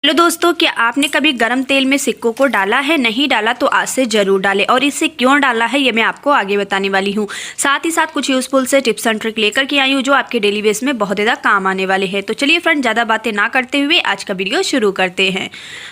Hello दोस्तों, क्या आपने कभी गरम तेल में सिक्कों को डाला है? नहीं डाला तो आज से जरूर डालें। और इससे क्यों डाला है ये मैं आपको आगे बताने वाली हूँ। साथ ही साथ कुछ यूजफुल से टिप्स एंड ट्रिक लेकर के आई हूँ जो आपके डेली बेस में बहुत ज़्यादा काम आने वाले हैं। तो चलिए फ्रेंड, ज़्यादा बातें ना करते हुए आज का वीडियो शुरू करते हैं।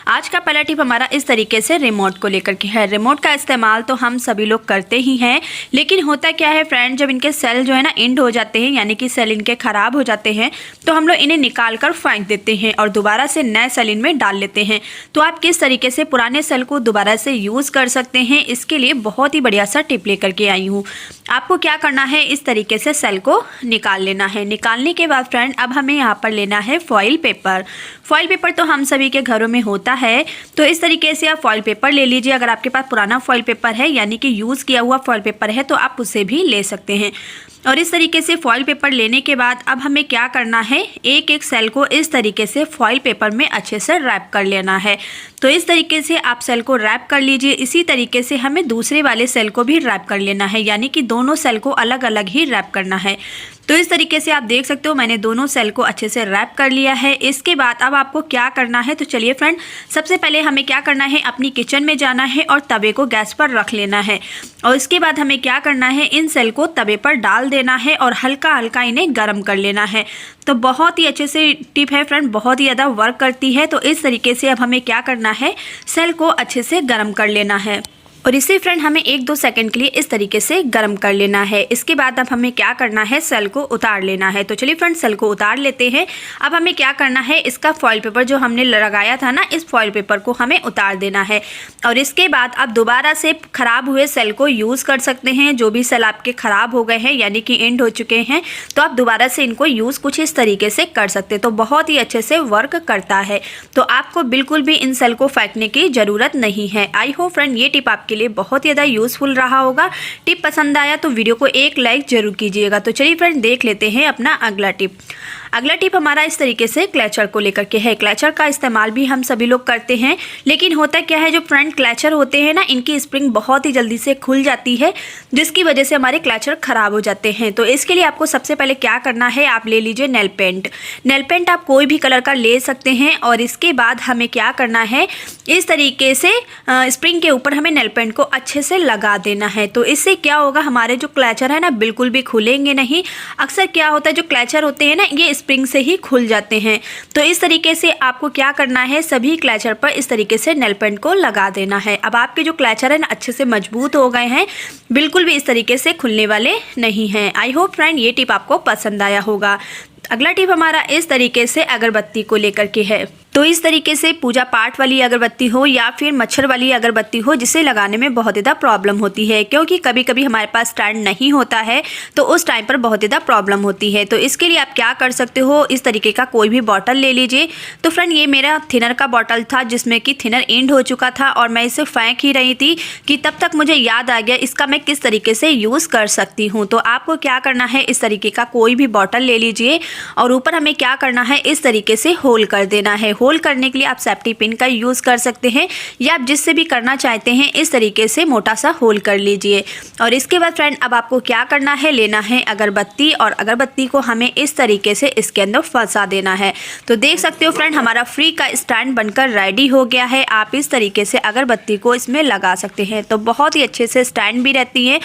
आज का पहला टिप हमारा इस तरीके से रिमोट को लेकर के है। रिमोट का इस्तेमाल तो हम सभी लोग करते ही हैं, लेकिन होता क्या है फ्रेंड, जब इनके सेल जो है ना एंड हो जाते हैं, यानी कि सेल इनके खराब हो जाते हैं, तो हम लोग इन्हें निकाल कर फेंक देते हैं और दोबारा से नए सेल इनमें डाल लेते हैं। तो आप किस तरीके से पुराने सेल को दोबारा से यूज कर सकते हैं, इसके लिए बहुत ही बढ़िया सा टिप लेकर के आई हूँ। आपको क्या करना है, इस तरीके से सेल को निकाल लेना है। निकालने के बाद फ्रेंड अब हमें यहाँ पर लेना है फॉइल पेपर। फॉइल पेपर तो हम सभी के घरों में होता है, तो इस तरीके से आप फॉइल पेपर ले लीजिए। अगर आपके पास पुराना फॉइल पेपर है, यानी कि यूज़ किया हुआ फॉइल पेपर है, तो आप उसे भी ले सकते हैं। और इस तरीके से फॉइल पेपर लेने के बाद अब हमें क्या करना है, एक एक सेल को इस तरीके से फॉइल पेपर में अच्छे से रैप कर लेना है। तो इस तरीके से आप सेल को रैप कर लीजिए। इसी तरीके से हमें दूसरे वाले सेल को भी रैप कर लेना है, यानी कि दोनों सेल को अलग अलग ही रैप करना है। तो इस तरीके से आप देख सकते हो मैंने दोनों सेल को अच्छे से रैप कर लिया है। इसके बाद अब आपको क्या करना है, तो चलिए फ्रेंड, सबसे पहले हमें क्या करना है, अपनी किचन में जाना है और तवे को गैस पर रख लेना है। और इसके बाद हमें क्या करना है, इन सेल को तवे पर डाल देना है और हल्का हल्का इन्हें गर्म कर लेना है। तो बहुत ही अच्छे से टिप है फ्रेंड, बहुत ही ज़्यादा वर्क करती है। तो इस तरीके से अब हमें क्या करना है, सेल को अच्छे से गर्म कर लेना है और इसे फ्रेंड हमें 1-2 सेकंड के लिए इस तरीके से गर्म कर लेना है। इसके बाद अब हमें क्या करना है, सेल को उतार लेना है। तो चलिए फ्रेंड, सेल को उतार लेते हैं। अब हमें क्या करना है, इसका फॉइल पेपर जो हमने लगाया था ना, इस फॉइल पेपर को हमें उतार देना है। और इसके बाद आप दोबारा से ख़राब हुए सेल को यूज़ कर सकते हैं। जो भी सेल आपके ख़राब हो गए हैं, यानी कि एंड हो चुके हैं, तो आप दोबारा से इनको यूज़ कुछ इस तरीके से कर सकते हैं। तो बहुत ही अच्छे से वर्क करता है। तो आपको बिल्कुल भी इन सेल को फेंकने की ज़रूरत नहीं है। आई होप फ्रेंड ये टिप आपके लिए बहुत ही ज़्यादा यूजफुल रहा होगा। टिप पसंद आया तो वीडियो को एक लाइक जरूर कीजिएगा। तो चलिए फ्रेंड, देख लेते हैं अपना अगला टिप। अगला टिप हमारा इस तरीके से क्लचर को लेकर के है। क्लचर का इस्तेमाल भी हम सभी लोग करते हैं, लेकिन होता क्या है, जो फ्रंट क्लचर होते हैं ना, इनकी स्प्रिंग बहुत ही जल्दी से खुल जाती है, जिसकी वजह से हमारे क्लचर खराब हो जाते हैं। तो इसके लिए आपको सबसे पहले क्या करना है, आप ले लीजिए नेल पेंट। नेल पेंट आप कोई भी कलर का ले सकते हैं। और इसके बाद हमें क्या करना है, इस तरीके से स्प्रिंग के ऊपर हमें नेल पेंट को अच्छे से लगा देना है। तो इससे क्या होगा, हमारे जो क्लचर है ना बिल्कुल भी खुलेंगे नहीं। अक्सर क्या होता है, जो क्लचर होते हैं ना, ये स्प्रिंग से ही खुल जाते हैं। तो इस तरीके से आपको क्या करना है, सभी क्लचर पर इस तरीके से नेल पेंट को लगा देना है। अब आपके जो क्लचर है ना अच्छे से मजबूत हो गए हैं, बिल्कुल भी इस तरीके से खुलने वाले नहीं हैं। आई होप फ्रेंड ये टिप आपको पसंद आया होगा। अगला टिप हमारा इस तरीके से अगरबत्ती को लेकर के है। तो इस तरीके से पूजा पाठ वाली अगरबत्ती हो या फिर मच्छर वाली अगरबत्ती हो, जिसे लगाने में बहुत ज़्यादा प्रॉब्लम होती है, क्योंकि कभी कभी हमारे पास स्टैंड नहीं होता है, तो उस टाइम पर बहुत ज़्यादा प्रॉब्लम होती है। तो इसके लिए आप क्या कर सकते हो, इस तरीके का कोई भी बॉटल ले लीजिए। तो फ्रेंड ये मेरा थिनर का बॉटल था, जिसमें कि थिनर एंड हो चुका था और मैं इसे फेंक ही रही थी कि तब तक मुझे याद आ गया इसका मैं किस तरीके से यूज़ कर सकती हूँ। तो आपको क्या करना है, इस तरीके का कोई भी बॉटल ले लीजिए और ऊपर हमें क्या करना है, इस तरीके से होल कर देना है। होल करने के लिए आप सेफ्टी पिन का यूज़ कर सकते हैं, या आप जिससे भी करना चाहते हैं इस तरीके से मोटा सा होल कर लीजिए। और इसके बाद फ्रेंड अब आपको क्या करना है, लेना है अगरबत्ती और अगरबत्ती को हमें इस तरीके से इसके अंदर फंसा देना है। तो देख सकते हो फ्रेंड, हमारा फ्री का स्टैंड बनकर रेडी हो गया है। आप इस तरीके से अगरबत्ती को इसमें लगा सकते हैं। तो बहुत ही अच्छे से स्टैंड भी रहती है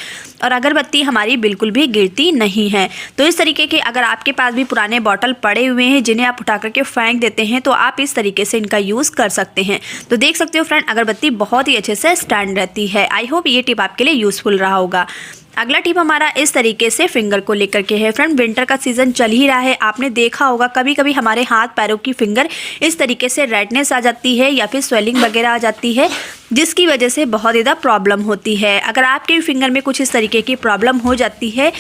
और अगरबत्ती हमारी बिल्कुल भी गिरती नहीं है। तो इस तरीके के अगर आपके पास भी पुराने बॉटल पड़े हुए हैं जिन्हें आप उठा करके फेंक देते हैं, तो आप इस तरीके से इनका यूज़ कर सकते हैं। तो देख सकते हो फ्रेंड, अगरबत्ती बहुत ही अच्छे से स्टैंड रहती है। आई होप ये टिप आपके लिए यूजफुल रहा होगा। अगला टिप हमारा इस तरीके से फिंगर को लेकर के है। फ्रेंड विंटर का सीजन चल ही रहा है, आपने देखा होगा कभी कभी हमारे हाथ पैरों की फिंगर इस तरीके से रेडनेस आ जाती है या फिर स्वेलिंग वगैरह आ जाती है, जिसकी वजह से बहुत ज़्यादा प्रॉब्लम होती है। अगर आपके फिंगर में कुछ इस तरीके की प्रॉब्लम हो जाती है,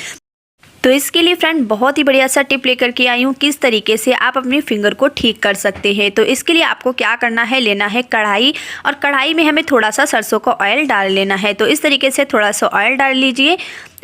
तो इसके लिए फ्रेंड बहुत ही बढ़िया सा टिप लेकर के आई हूँ, किस तरीके से आप अपने फिंगर को ठीक कर सकते हैं। तो इसके लिए आपको क्या करना है, लेना है कढ़ाई और कढ़ाई में हमें थोड़ा सा सरसों का ऑयल डाल लेना है। तो इस तरीके से थोड़ा सा ऑयल डाल लीजिए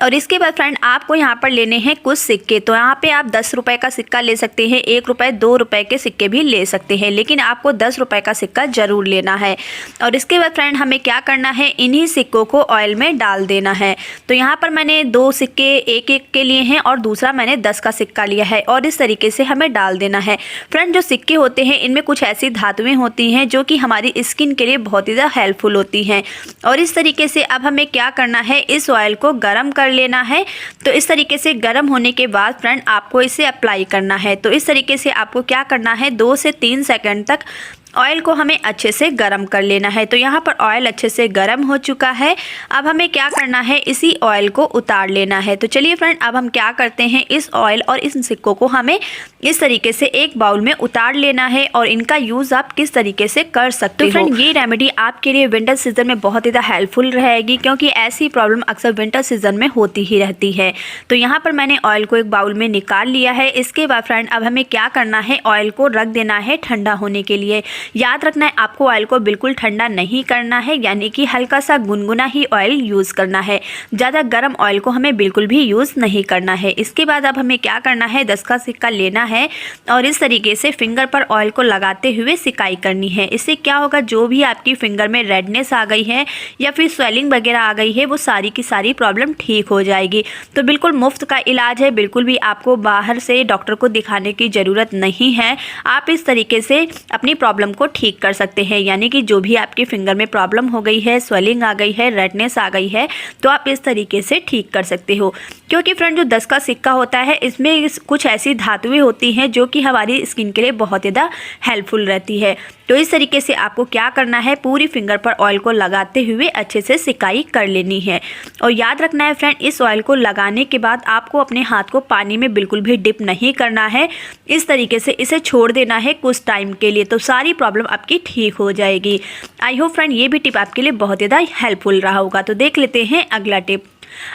और इसके बाद फ्रेंड आपको यहाँ पर लेने हैं कुछ सिक्के। तो यहाँ पे आप 10 रुपए का सिक्का ले सकते हैं, 1 रुपए 2 रुपए के सिक्के भी ले सकते हैं, लेकिन आपको 10 रुपए का सिक्का जरूर लेना है। और इसके बाद फ्रेंड हमें क्या करना है, इन्हीं सिक्कों को ऑयल में डाल देना है। तो यहाँ पर मैंने 2 सिक्के एक एक के लिए हैं और दूसरा मैंने 10 का सिक्का लिया है और इस तरीके से हमें डाल देना है। फ्रेंड जो सिक्के होते हैं इनमें कुछ ऐसी धातुएं होती हैं जो कि हमारी स्किन के लिए बहुत ही ज़्यादा हेल्पफुल होती हैं। और इस तरीके से अब हमें क्या करना है, इस ऑयल को गर्म कर लेना है। तो इस तरीके से गर्म होने के बाद फ्रेंड आपको इसे अप्लाई करना है। तो इस तरीके से आपको क्या करना है, 2 से 3 सेकंड तक ऑयल को हमें अच्छे से गरम कर लेना है। तो यहाँ पर ऑयल अच्छे से गरम हो चुका है। अब हमें क्या करना है, इसी ऑयल को उतार लेना है। तो चलिए फ्रेंड अब हम क्या करते हैं, इस ऑयल और इस सिक्कों को हमें इस तरीके से एक बाउल में उतार लेना है और इनका यूज़ आप किस तरीके से कर सकते हो। तो फ्रेंड ये रेमेडी आपके लिए विंटर सीजन में बहुत ही ज़्यादा हेल्पफुल रहेगी, क्योंकि ऐसी प्रॉब्लम अक्सर विंटर सीजन में होती ही रहती है। तो यहाँ पर मैंने ऑयल को एक बाउल में निकाल लिया है। इसके बाद फ्रेंड अब हमें क्या करना है, ऑयल को रख देना है ठंडा होने के लिए। याद रखना है आपको ऑयल को बिल्कुल ठंडा नहीं करना है, यानी कि हल्का सा गुनगुना ही ऑयल यूज़ करना है। ज़्यादा गर्म ऑयल को हमें बिल्कुल भी यूज़ नहीं करना है। इसके बाद अब हमें क्या करना है, 10 का सिक्का लेना है और इस तरीके से फिंगर पर ऑयल को लगाते हुए सिकाई करनी है। इससे क्या होगा, जो भी आपकी फिंगर में रेडनेस आ गई है या फिर स्वेलिंग वगैरह आ गई है, वो सारी की सारी प्रॉब्लम ठीक हो जाएगी। तो बिल्कुल मुफ्त का इलाज है, बिल्कुल भी आपको बाहर से डॉक्टर को दिखाने की ज़रूरत नहीं है। आप इस तरीके से अपनी प्रॉब्लम को ठीक कर सकते हैं, यानी कि जो भी आपकी फिंगर में प्रॉब्लम हो गई है, स्वेलिंग आ गई है, रेडनेस आ गई है, तो आप इस तरीके से ठीक कर सकते हो। क्योंकि फ्रेंड जो 10 का सिक्का होता है इसमें कुछ ऐसी धातुएं होती हैं जो कि हमारी स्किन के लिए बहुत ज़्यादा हेल्पफुल रहती है। तो इस तरीके से आपको क्या करना है, पूरी फिंगर पर ऑयल को लगाते हुए अच्छे से सिकाई कर लेनी है। और याद रखना है फ्रेंड, इस ऑयल को लगाने के बाद आपको अपने हाथ को पानी में बिल्कुल भी डिप नहीं करना है। इस तरीके से इसे छोड़ देना है कुछ टाइम के लिए, तो सारी प्रॉब्लम आपकी ठीक हो जाएगी। आई होप फ्रेंड ये भी टिप आपके लिए बहुत ज़्यादा हेल्पफुल रहा होगा। तो देख लेते हैं अगला टिप।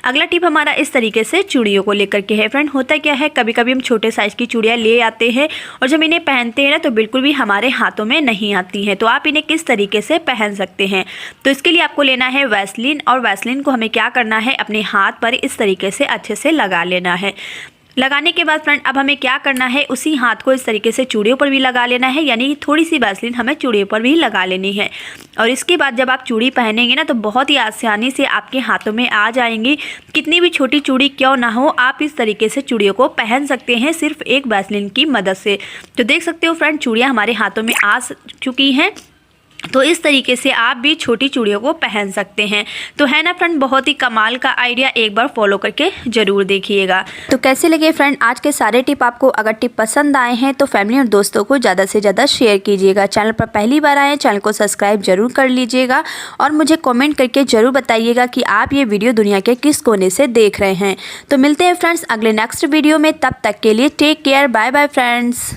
अगला टिप हमारा इस तरीके से चूड़ियों को लेकर के है। फ्रेंड होता क्या है, कभी कभी हम छोटे साइज़ की चूड़ियाँ ले आते हैं और जब इन्हें पहनते हैं ना तो बिल्कुल भी हमारे हाथों में नहीं आती हैं। तो आप इन्हें किस तरीके से पहन सकते हैं, तो इसके लिए आपको लेना है वैसलीन। और वैसलीन को हमें क्या करना है, अपने हाथ पर इस तरीके से अच्छे से लगा लेना है। लगाने के बाद फ्रेंड अब हमें क्या करना है, उसी हाथ को इस तरीके से चूड़ियों पर भी लगा लेना है, यानी थोड़ी सी वैसलीन हमें चूड़ियों पर भी लगा लेनी है। और इसके बाद जब आप चूड़ी पहनेंगे ना तो बहुत ही आसानी से आपके हाथों में आ जाएंगी। कितनी भी छोटी चूड़ी क्यों ना हो, आप इस तरीके से चूड़ियों को पहन सकते हैं सिर्फ एक वैसलीन की मदद से। तो देख सकते हो फ्रेंड, चूड़ियाँ हमारे हाथों में आ चुकी हैं। तो इस तरीके से आप भी छोटी चूड़ियों को पहन सकते हैं। तो है ना फ्रेंड, बहुत ही कमाल का आइडिया, एक बार फॉलो करके ज़रूर देखिएगा। तो कैसे लगे फ्रेंड आज के सारे टिप आपको? अगर टिप पसंद आए हैं तो फैमिली और दोस्तों को ज़्यादा से ज़्यादा शेयर कीजिएगा। चैनल पर पहली बार आए हैं, चैनल को सब्सक्राइब जरूर कर लीजिएगा और मुझे कॉमेंट करके ज़रूर बताइएगा कि आप ये वीडियो दुनिया के किस कोने से देख रहे हैं। तो मिलते हैं फ्रेंड्स अगले नेक्स्ट वीडियो में, तब तक के लिए take care, bye bye friends.